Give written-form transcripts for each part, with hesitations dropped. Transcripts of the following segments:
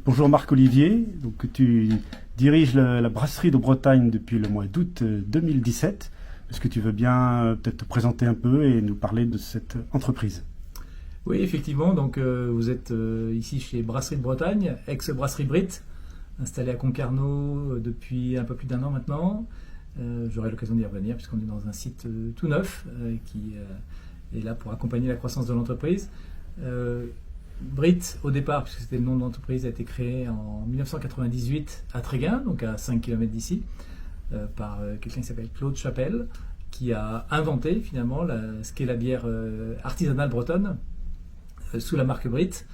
Bonjour Marc-Olivier, donc tu diriges la brasserie de Bretagne depuis le mois d'août 2017. Est-ce que tu veux bien peut-être te présenter un peu et nous parler de cette entreprise? Oui, effectivement, donc vous êtes ici chez Brasserie de Bretagne, ex-brasserie Brit, installée à Concarneau depuis un peu plus d'1 an maintenant. J'aurai l'occasion d'y revenir puisqu'on est dans un site tout neuf qui est là pour accompagner la croissance de l'entreprise. Brit, au départ, puisque c'était le nom de l'entreprise, a été créé en 1998 à Tréguin, donc à 5 km d'ici, par quelqu'un qui s'appelle Claude Chapelle, qui a inventé finalement ce qu'est la bière artisanale bretonne sous la marque Brit.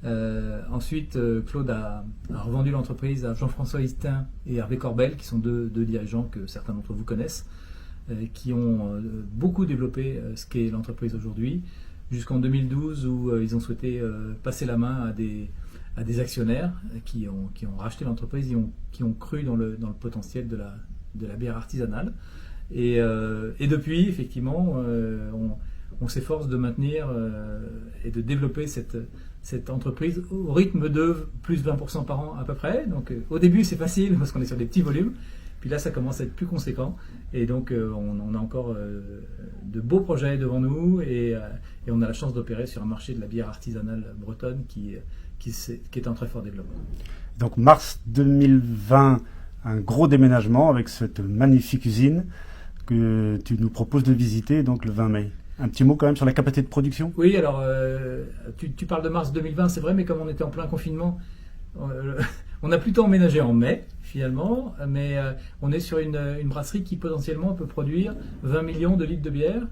Ensuite, Claude a revendu l'entreprise à Jean-François Histin et Hervé Corbel, qui sont deux dirigeants que certains d'entre vous connaissent, qui ont beaucoup développé ce qu'est l'entreprise aujourd'hui, jusqu'en 2012 où ils ont souhaité passer la main à des actionnaires qui ont racheté l'entreprise, qui ont cru dans le potentiel de la bière artisanale. Et depuis, effectivement, on s'efforce de maintenir et de développer cette entreprise au rythme de plus 20% par an à peu près. Donc au début c'est facile parce qu'on est sur des petits volumes, puis là ça commence à être plus conséquent et donc on a encore de beaux projets devant nous et on a la chance d'opérer sur un marché de la bière artisanale bretonne qui est en très fort développement. Donc mars 2020, un gros déménagement avec cette magnifique usine que tu nous proposes de visiter donc le 20 mai. Un petit mot quand même sur la capacité de production? Oui, alors tu parles de mars 2020, c'est vrai, mais comme on était en plein confinement, on a plutôt emménagé en mai finalement, mais on est sur une brasserie qui potentiellement peut produire 20 millions de litres de bière.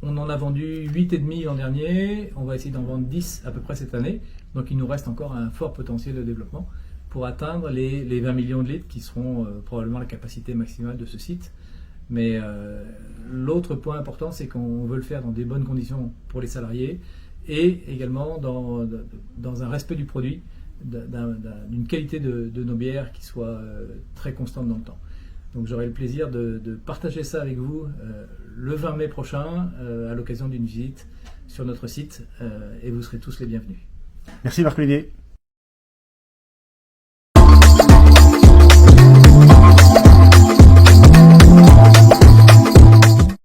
On en a vendu 8,5 l'an dernier, on va essayer d'en vendre 10 à peu près cette année, donc il nous reste encore un fort potentiel de développement pour atteindre les 20 millions de litres qui seront probablement la capacité maximale de ce site. Mais l'autre point important, c'est qu'on veut le faire dans des bonnes conditions pour les salariés et également dans un respect du produit, d'une qualité de nos bières qui soit très constante dans le temps. Donc j'aurai le plaisir de partager ça avec vous le 20 mai prochain à l'occasion d'une visite sur notre site et vous serez tous les bienvenus. Merci Marc-Olivier.